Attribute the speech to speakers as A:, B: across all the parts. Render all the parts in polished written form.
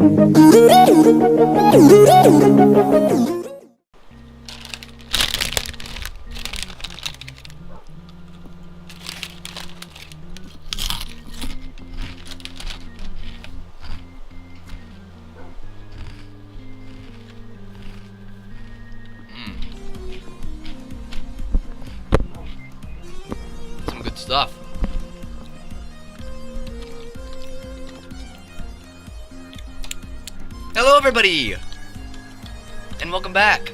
A: Some good stuff. Hello everybody! And welcome back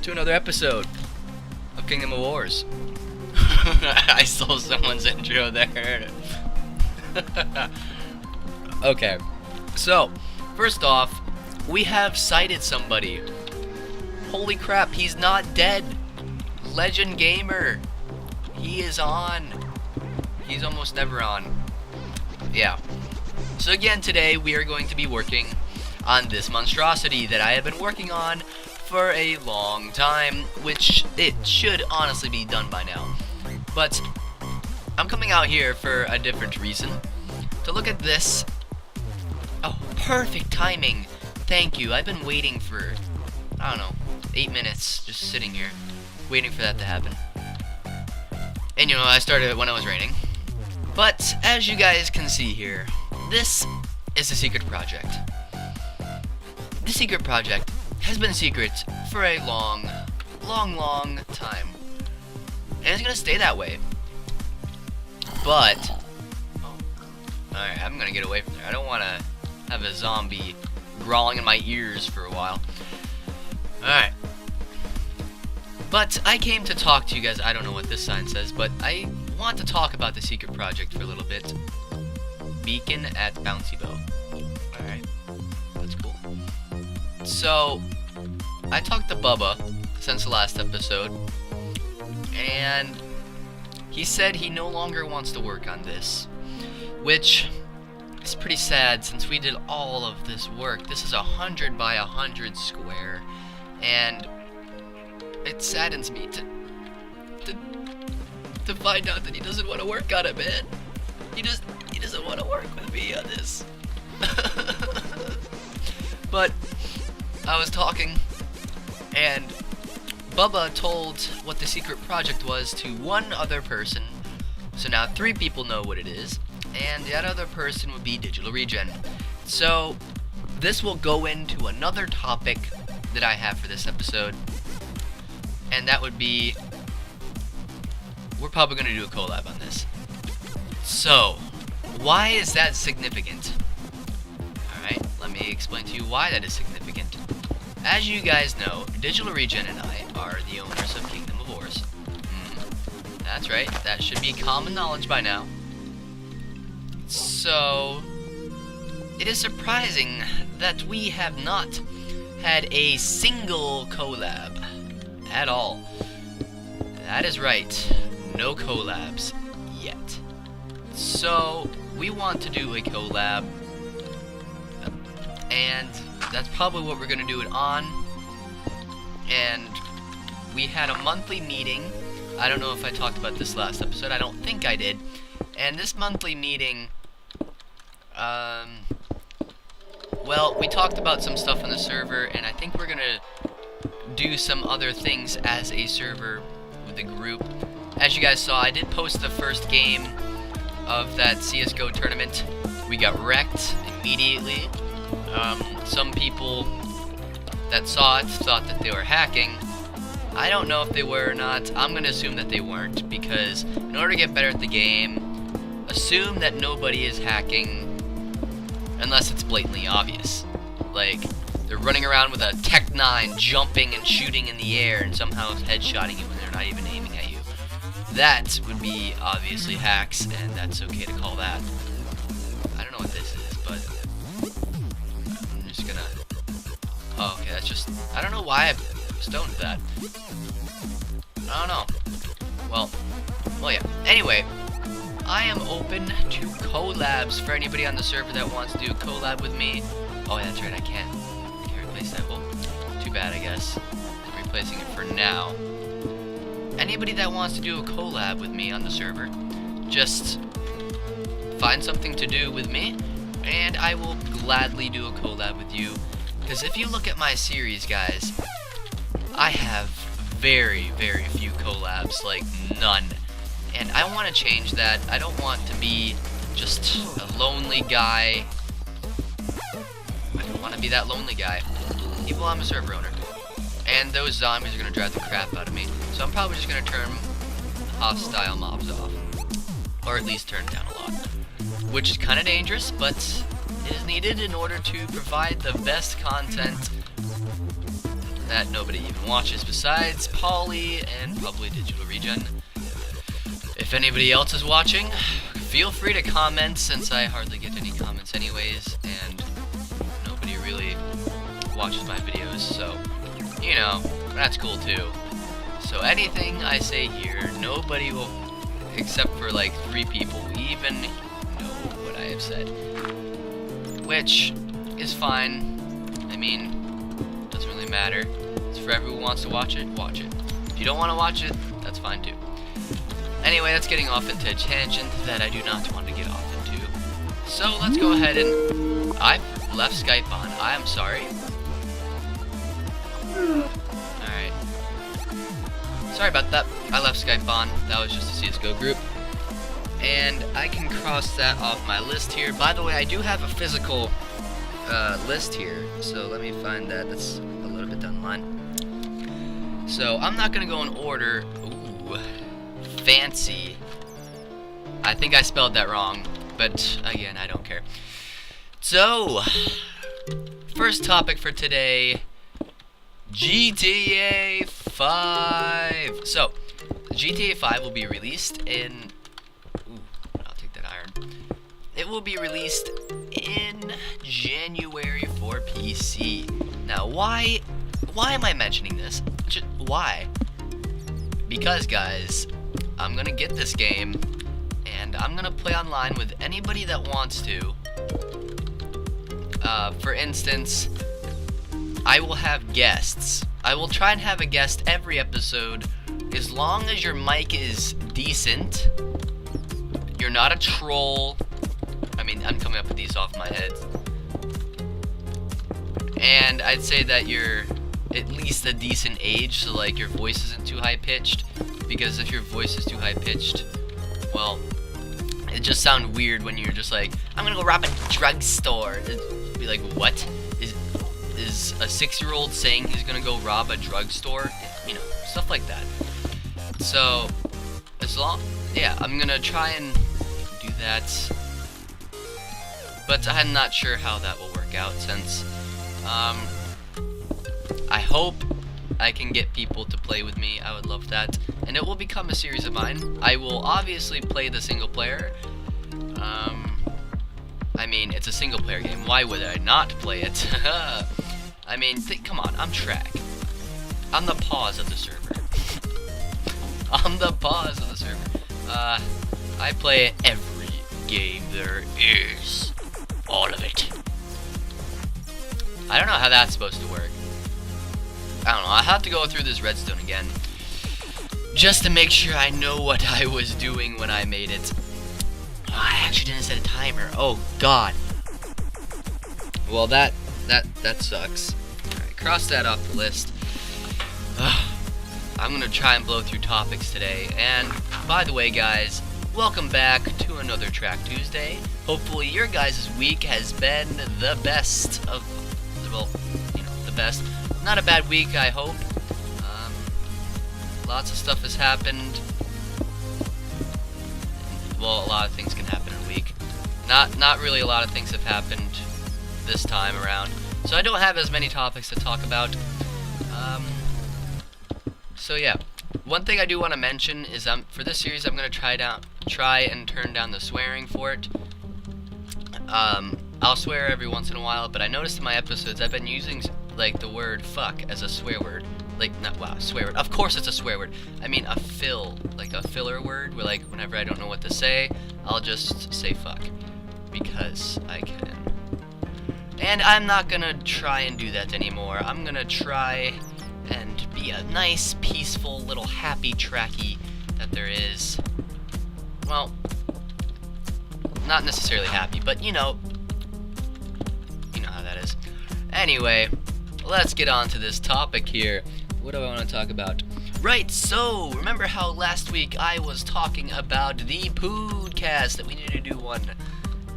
A: to another episode of Kingdom of Wars. I stole someone's intro there. Okay, so first off, we have sighted somebody. Holy crap, he's not dead. Legend Gamer. He is on. He's almost never on. Yeah. So again, today we are going to be working on this monstrosity that I have been working on for a long time, which it should honestly be done by now. But I'm coming out here for a different reason. To look at this. Oh, perfect timing. Thank you. I've been waiting for, I don't know, 8 minutes just sitting here waiting for that to happen. And you know, I started it when it was raining. But as you guys can see here, this is a secret project. The secret project has been secret for a long time. And it's gonna stay that way. But, alright, I'm gonna get away from there. I don't wanna have a zombie growling in my ears for a while. Alright. But I came to talk to you guys. I don't know what this sign says, but I want to talk about the secret project for a little bit. Beacon at Bouncy Boat. Alright. That's cool. So, I talked to Bubba since the last episode, and he said he no longer wants to work on this, which is pretty sad since we did all of this work. This is 100 by 100 square, and it saddens me to find out that he doesn't want to work on it, man. He doesn't want to work with me on this. But I was talking, and Bubba told what the secret project was to one other person. So now 3 people know what it is, and that other person would be Digital Regen. So this will go into another topic that I have for this episode, and that would be, we're probably going to do a collab on this. So, why is that significant? Alright, let me explain to you why that is significant. As you guys know, Digital Regen and I are the owners of Kingdom of Wars. That's right, that should be common knowledge by now. So, it is surprising that we have not had a single collab at all. That is right, no collabs yet. So, we want to do a collab, and that's probably what we're going to do it on. And we had a monthly meeting. I don't know if I talked about this last episode. I don't think I did. And this monthly meeting, well, we talked about some stuff on the server, and I think we're going to do some other things as a server with the group. As you guys saw, I did post the first game of that CSGO tournament. We got wrecked immediately. Some people that saw it thought that they were hacking. I don't know if they were or not. I'm gonna assume that they weren't, because in order to get better at the game, assume that nobody is hacking unless it's blatantly obvious. Like, they're running around with a Tech 9 jumping and shooting in the air and somehow headshotting you when they're not even aiming at you. That would be obviously hacks, and that's okay to call that. I don't know what this is, but I'm just gonna... Oh, okay, that's just... I don't know why I've stoned that. I don't know. Well, yeah. Anyway, I am open to collabs for anybody on the server that wants to do a collab with me. Oh, yeah, that's right, I can't replace that. Well, too bad, I guess. I'm replacing it for now. Anybody that wants to do a collab with me on the server, just find something to do with me, and I will gladly do a collab with you, because if you look at my series, guys, I have very, very few collabs, like none. And I want to change that. I don't want to be just a lonely guy. I don't want to be that lonely guy. Even while I'm a server owner. And those zombies are going to drive the crap out of me. So I'm probably just going to turn hostile mobs off. Or at least turn it down a lot. Which is kind of dangerous, but it is needed in order to provide the best content that nobody even watches besides Polly and probably Digital Regen. If anybody else is watching, feel free to comment, since I hardly get any comments anyways, and nobody really watches my videos, so, you know, that's cool too. So anything I say here, nobody will, except for like 3 people, even know what I have said. Which is fine. I mean, doesn't really matter. It's for everyone who wants to watch it, watch it. If you don't want to watch it, that's fine too. Anyway, that's getting off into a tangent that I do not want to get off into. So let's go ahead and... I left Skype on. I am sorry. Alright. Sorry about that. I left Skype on. That was just a CSGO group. And I can cross that off my list here. By the way, I do have a physical list here. So let me find that. That's a little bit down the line. So I'm not going to go in order. Ooh. Fancy. I think I spelled that wrong, but again, I don't care. So, first topic for today, GTA 5. So, GTA 5 will be released in... Ooh, I'll take that iron. It will be released in January for PC. Now, why am I mentioning this? Why? Because, guys, I'm gonna get this game, and I'm gonna play online with anybody that wants to. For instance, I will have guests. I will try and have a guest every episode, as long as your mic is decent, you're not a troll. I mean, I'm coming up with these off my head. And I'd say that you're at least a decent age, so like your voice isn't too high-pitched. Because if your voice is too high-pitched, well, it just sounds weird when you're just like, I'm gonna go rob a drugstore. It'd be like, what? Is a 6-year-old saying he's gonna go rob a drugstore? You know, stuff like that. So, yeah, I'm gonna try and do that. But I'm not sure how that will work out, since, I hope I can get people to play with me. I would love that. And it will become a series of mine. I will obviously play the single player. I mean, it's a single player game. Why would I not play it? I mean, come on, I'm Track. I'm the pause of the server. I'm the pause of the server. I play every game there is. All of it. I don't know how that's supposed to work. I don't know, I have to go through this redstone again, just to make sure I know what I was doing when I made it. Oh, I actually didn't set a timer. Oh god. Well, that sucks. Alright, cross that off the list. I'm gonna try and blow through topics today. And by the way, guys, welcome back to another Track Tuesday. Hopefully your guys' week has been the best of, well, you know, the best. Not a bad week, I hope. Lots of stuff has happened. Well, a lot of things can happen in a week. Not really a lot of things have happened this time around. So I don't have as many topics to talk about. So yeah, one thing I do want to mention is for this series I'm gonna try and turn down the swearing for it. I'll swear every once in a while, but I noticed in my episodes I've been using like the word fuck as a swear word. Like, swear word. Of course it's a swear word. I mean like a filler word, where like whenever I don't know what to say, I'll just say fuck. Because I can. And I'm not gonna try and do that anymore. I'm gonna try and be a nice, peaceful, little happy tracky that there is. Well, not necessarily happy, but you know how that is. Anyway, let's get on to this topic here. What do I want to talk about? Right, so, remember how last week I was talking about the podcast, that we need to do one.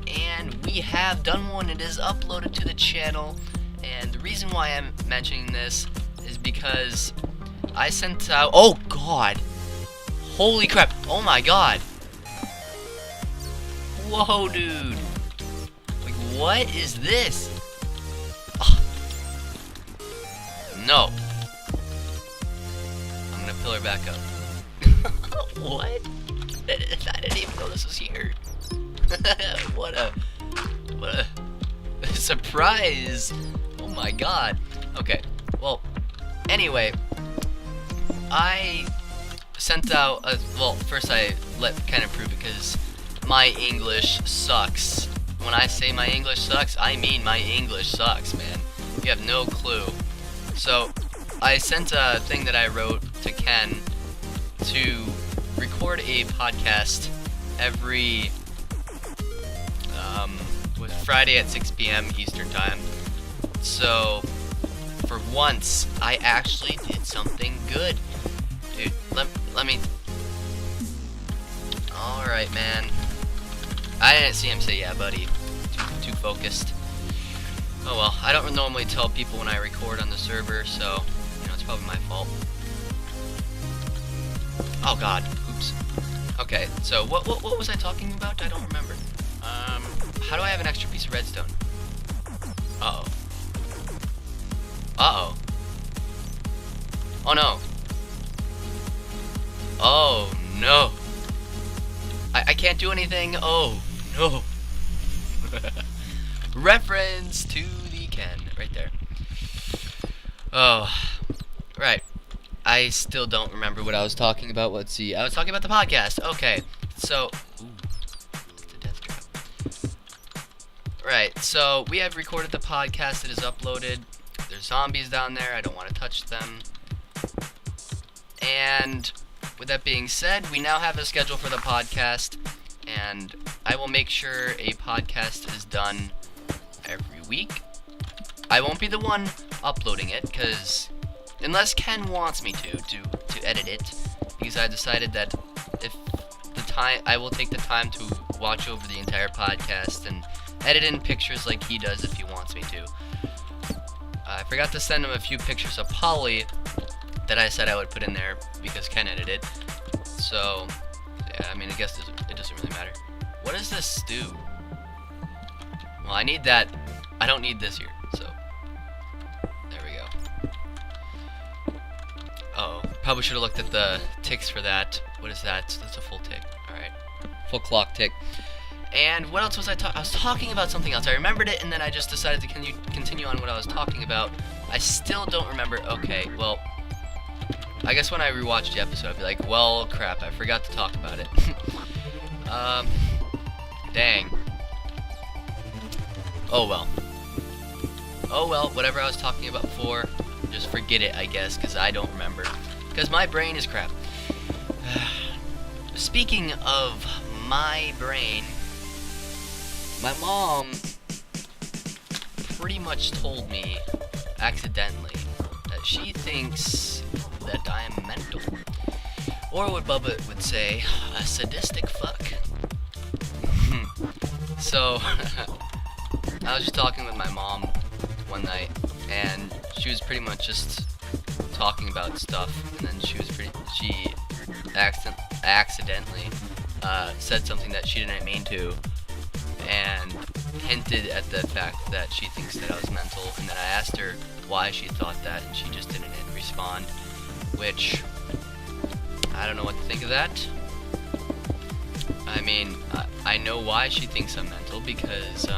A: And we have done one. It is uploaded to the channel. And the reason why I'm mentioning this is because I sent out... Oh, God. Holy crap. Oh, my God. Whoa, dude. Like, what is this? Ugh. No. I'm gonna pillar back up. What? I didn't even know this was here. What a surprise. Oh my god. Okay, well, anyway, I sent out well, first I kind of prove it, because my English sucks. When I say my English sucks, I mean my English sucks, man. You have no clue. So I sent a thing that I wrote to Ken to record a podcast every with Friday at 6 p.m. Eastern Time. So for once, I actually did something good. Dude, let me... Alright, man. I didn't see him say yeah, buddy. Too focused. Oh well, I don't normally tell people when I record on the server, so, you know, it's probably my fault. Oh god, oops. Okay, so what was I talking about? I don't remember. How do I have an extra piece of redstone? Uh-oh. Uh-oh. Oh no. Oh no. I can't do anything. Oh no. Reference to the Ken right there. Oh, right. I still don't remember what I was talking about. Let's see. I was talking about the podcast. Okay, so... Ooh, that's a death trap. Right, so we have recorded the podcast. It is uploaded. There's zombies down there. I don't want to touch them. And with that being said, we now have a schedule for the podcast. And I will make sure a podcast is done every week. I won't be the one uploading it, because... unless Ken wants me to edit it, because I decided that if the time, I will take the time to watch over the entire podcast and edit in pictures like he does if he wants me to. I forgot to send him a few pictures of Polly that I said I would put in there because Ken edited. So, yeah, I mean, I guess it doesn't really matter. What is this stew? Well, I need that. I don't need this here, so. There we go. Uh-oh. Probably should have looked at the ticks for that. What is that? That's a full tick. Alright. Full clock tick. And what else was I was talking about something else. I remembered it, and then I just decided to continue on what I was talking about. I still don't remember. Okay, well, I guess when I rewatch the episode, I'll be like, well, crap, I forgot to talk about it. Dang. Oh, well. Oh, well, whatever I was talking about before, just forget it, I guess, because I don't remember. Because my brain is crap. Speaking of my brain, my mom pretty much told me, accidentally, that she thinks that I am mental. Or what Bubba would say, a sadistic fuck. So, I was just talking with my mom one night, and she was pretty much just talking about stuff, and then she accidentally said something that she didn't mean to, and hinted at the fact that she thinks that I was mental, and then I asked her why she thought that, and she just didn't respond, which, I don't know what to think of that. I mean, I know why she thinks I'm mental, because,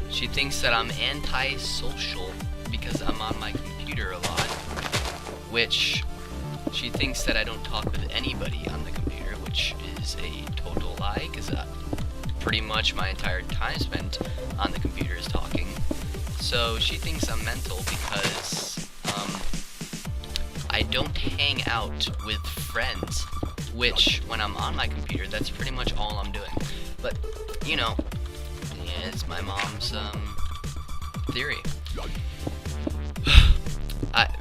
A: she thinks that I'm antisocial because I'm on my computer a lot, which she thinks that I don't talk with anybody on the computer, which is a total lie, because pretty much my entire time spent on the computer is talking. So she thinks I'm mental because I don't hang out with friends, which when I'm on my computer, that's pretty much all I'm doing. But, you know, yeah, it's my mom's theory.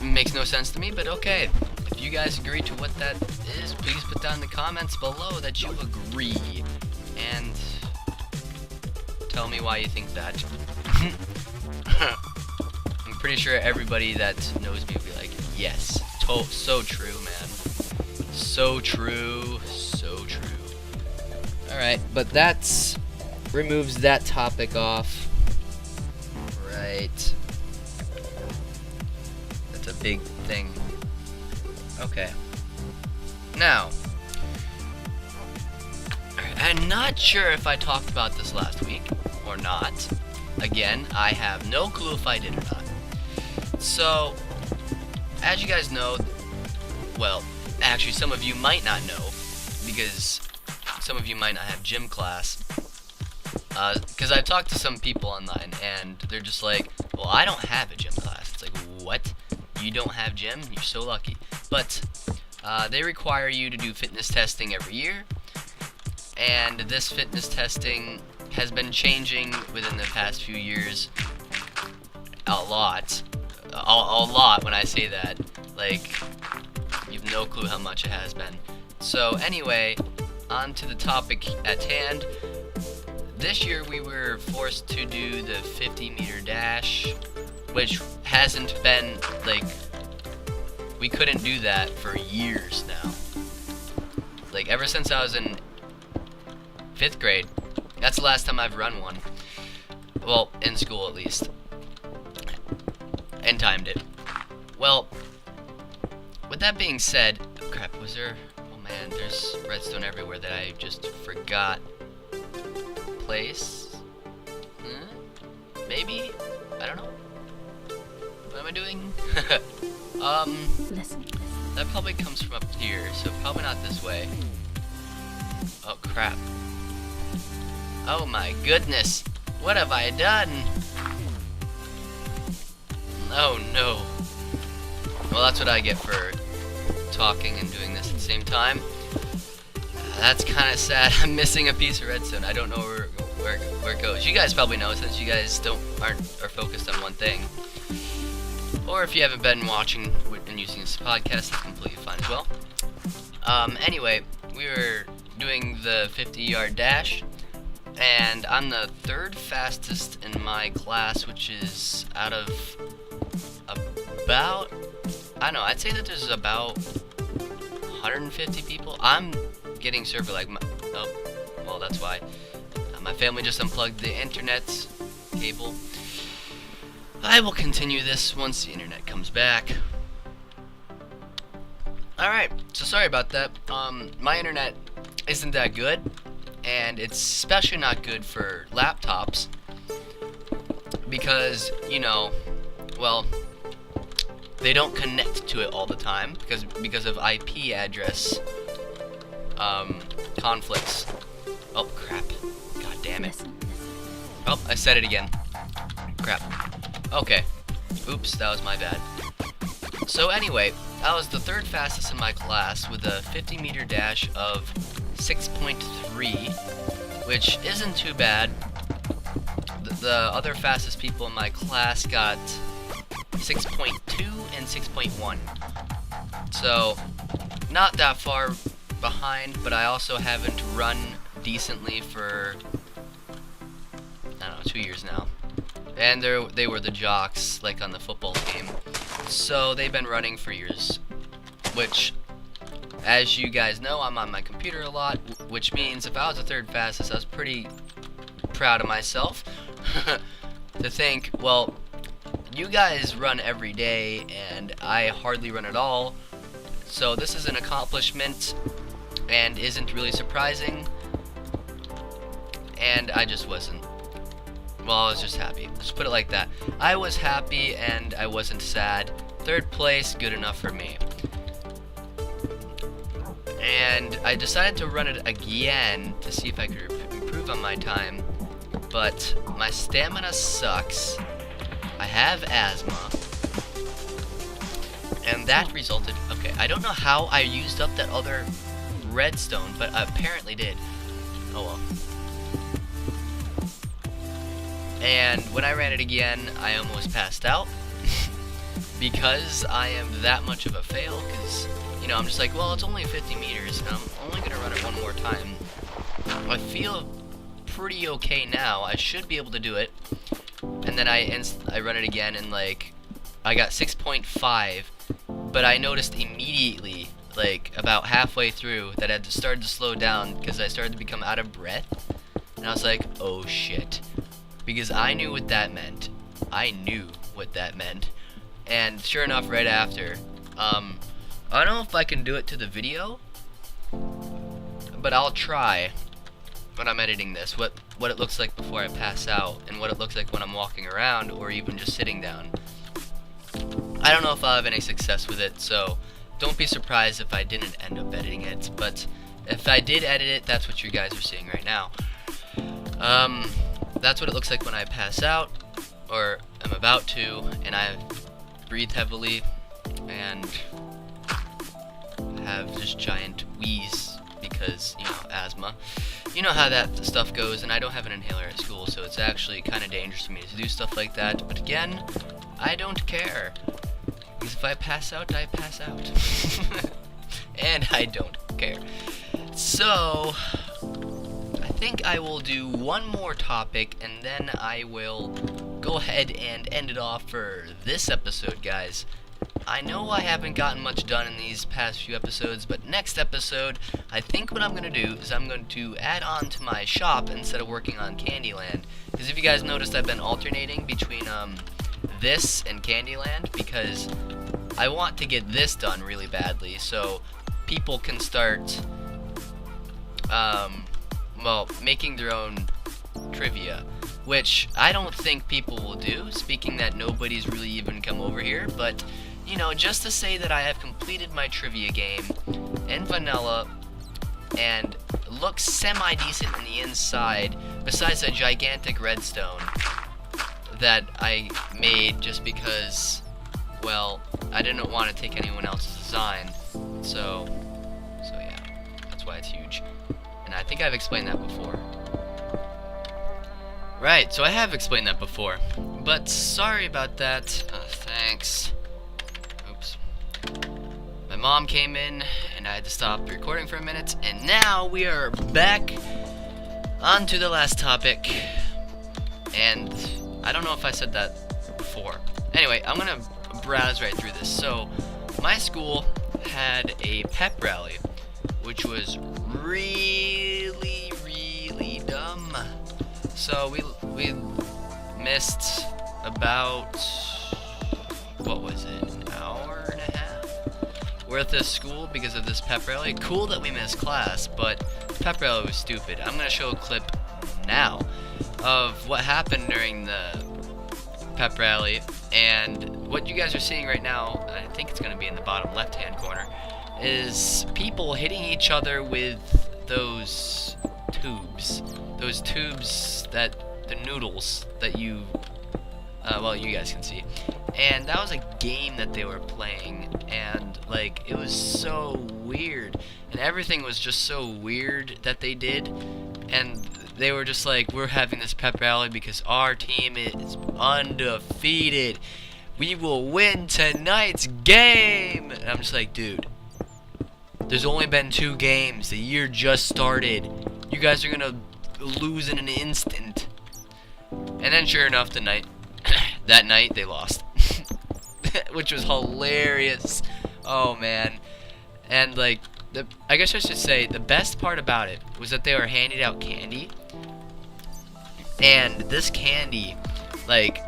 A: It makes no sense to me, but okay. If you guys agree to what that is, please put down in the comments below that you agree. And tell me why you think that. I'm pretty sure everybody that knows me will be like, yes, so true, man. So true, so true. Alright, but that's removes that topic off. Right. That's a big thing. Okay. Now, I'm not sure if I talked about this last week or not. Again, I have no clue if I did or not. So, as you guys know, well, actually some of you might not know, because some of you might not have gym class. Because I've talked to some people online, and they're just like, well, I don't have a gym class. It's like, what? You don't have gym? You're so lucky. But they require you to do fitness testing every year, and this fitness testing has been changing within the past few years a lot. A lot when I say that. Like, you have no clue how much it has been. So anyway, on to the topic at hand. This year we were forced to do the 50-meter dash, which hasn't been, like, we couldn't do that for years now. Like, ever since I was in 5th grade, that's the last time I've run one. Well, in school at least. And timed it. Well, with that being said, oh crap, was there, oh man, there's redstone everywhere that I just forgot. Place? Maybe? I don't know. What am I doing?
B: Listen.
A: That probably comes from up here, so probably not this way. Oh crap. Oh my goodness. What have I done? Oh no. Well, that's what I get for talking and doing this at the same time. That's kind of sad. I'm missing a piece of redstone. I don't know where it goes. You guys probably know, since you guys are focused on one thing. Or if you haven't been watching and using this podcast, that's completely fine as well. Anyway, we were doing the 50-yard dash, and I'm the 3rd fastest in my class, which is out of about, I don't know, I'd say that there's about 150 people. I'm getting server lag. Oh, well, that's why. My family just unplugged the internet cable. I will continue this once the internet comes back. Alright, so sorry about that. My internet isn't that good, and it's especially not good for laptops, because, you know, well, they don't connect to it all the time because of IP address conflicts. Oh crap. God damn it. Oh, I said it again. Crap. Okay. Oops, that was my bad. So anyway, I was the 3rd fastest in my class with a 50-meter dash of 6.3, which isn't too bad. The other fastest people in my class got 6.2 and 6.1. So, not that far behind, but I also haven't run decently for, I don't know, 2 years now. And they were the jocks, like on the football team. So they've been running for years, which, as you guys know, I'm on my computer a lot, which means if I was the 3rd fastest, I was pretty proud of myself. To think, well, you guys run every day, and I hardly run at all, so this is an accomplishment, and isn't really surprising, and I just wasn't. Well, I was just happy. Let's put it like that. I was happy, and I wasn't sad. 3rd place, good enough for me. And I decided to run it again to see if I could improve on my time, but my stamina sucks. I have asthma, and that resulted, okay, I don't know how I used up that other redstone, but I apparently did. Oh well. And when I ran it again, I almost passed out. Because I am that much of a fail, because, you know, I'm just like, well, it's only 50 meters, and I'm only going to run it one more time. I feel pretty okay now. I should be able to do it. And then I run it again, and, like, I got 6.5, but I noticed immediately, like, about halfway through, that I had started to slow down, because I started to become out of breath. And I was like, oh, shit. Because I knew what that meant. I knew what that meant. And sure enough, right after, I don't know if I can do it to the video, but I'll try when I'm editing this, what it looks like before I pass out, and what it looks like when I'm walking around, or even just sitting down. I don't know if I'll have any success with it, so don't be surprised if I didn't end up editing it, but if I did edit it, that's what you guys are seeing right now. That's what it looks like when I pass out, or I'm about to, and I breathe heavily, and have just giant wheeze, because, you know, asthma. You know how that stuff goes, and I don't have an inhaler at school, so it's actually kind of dangerous for me to do stuff like that, but again, I don't care, because if I pass out, I pass out. And I don't care. So, I think I will do one more topic, and then I will go ahead and end it off for this episode, guys. I know I haven't gotten much done in these past few episodes, but next episode, I think what I'm going to do is I'm going to add on to my shop instead of working on Candyland. Because if you guys noticed, I've been alternating between this and Candyland, because I want to get this done really badly, so people can start well, making their own trivia, which I don't think people will do, speaking that nobody's really even come over here, but, you know, just to say that I have completed my trivia game in vanilla, and looks semi-decent in the inside, besides a gigantic redstone that I made just because, well, I didn't want to take anyone else's design, so yeah, that's why it's huge. And I think I've explained that before. Right, so I have explained that before, but sorry about that. Thanks. Oops. My mom came in, and I had to stop recording for a minute, and now we are back on to the last topic. And I don't know if I said that before. Anyway, I'm gonna browse right through this. So, my school had a pep rally, which was really, really dumb. So we missed about, what was it, an hour and a half worth of school because of this pep rally. Cool that we missed class, but pep rally was stupid. I'm gonna show a clip now of what happened during the pep rally, and what you guys are seeing right now, I think it's gonna be in the bottom left-hand corner, is people hitting each other with those tubes. Those tubes that, the noodles that you, well, you guys can see. And that was a game that they were playing, and, like, it was so weird. And everything was just so weird that they did. And they were just like, we're having this pep rally because our team is undefeated. We will win tonight's game! And I'm just like, dude, there's only been 2 games. The year just started. You guys are gonna lose in an instant. And then sure enough, that night they lost. Which was hilarious. Oh man. And like, I guess I should say, the best part about it was that they were handing out candy. And this candy, like,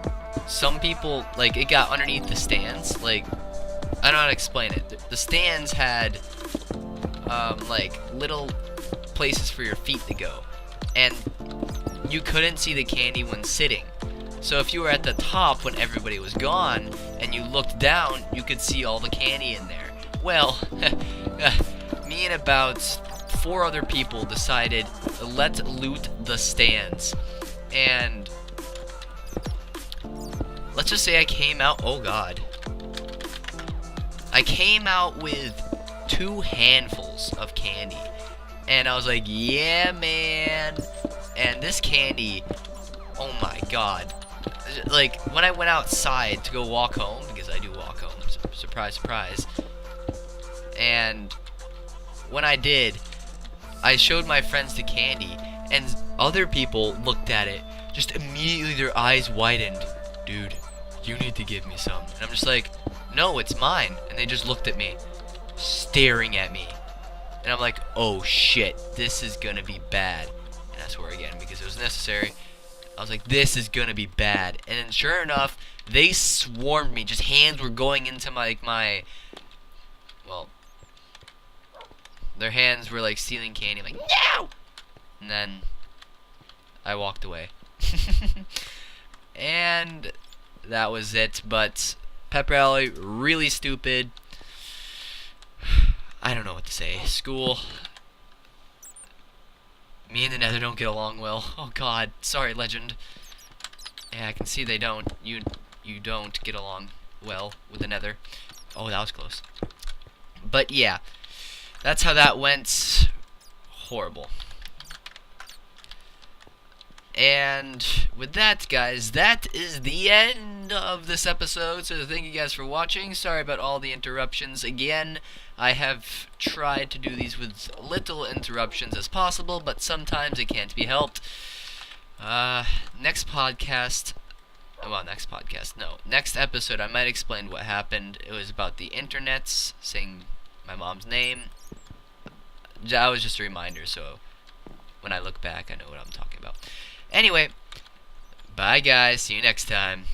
A: some people, like, it got underneath the stands. Like, I don't know how to explain it. The stands had, like, little places for your feet to go. And you couldn't see the candy when sitting. So if you were at the top when everybody was gone, and you looked down, you could see all the candy in there. Well, me and about 4 other people decided, let's loot the stands. And let's just say I came out, oh god. I came out with 2 handfuls of candy. And I was like, yeah, man. And this candy, Oh my god. Like, when I went outside to go walk home, because I do walk home, surprise, surprise, and when I did, I showed my friends the candy, and other people looked at it, just immediately their eyes widened. Dude, you need to give me some. And I'm just like, no, it's mine. And they just looked at me, staring at me. And I'm like, oh shit, this is gonna be bad. And I swear again, because it was necessary. I was like, this is gonna be bad. And then sure enough, they swarmed me. Just hands were going into my well, their hands were like stealing candy. I'm like, no! And then I walked away. And that was it. But pep rally, really stupid. I don't know what to say. School. Me and the Nether don't get along well. Oh god, sorry, Legend. Yeah, I can see they don't. You don't get along well with the Nether. Oh, that was close. But yeah, that's how that went. Horrible. And with that, guys, that is the end of this episode. So thank you guys for watching. Sorry about all the interruptions. Again, I have tried to do these with little interruptions as possible, but sometimes it can't be helped. Next episode, I might explain what happened. It was about the internet saying my mom's name. That was just a reminder, so when I look back, I know what I'm talking about. Anyway, bye guys, see you next time.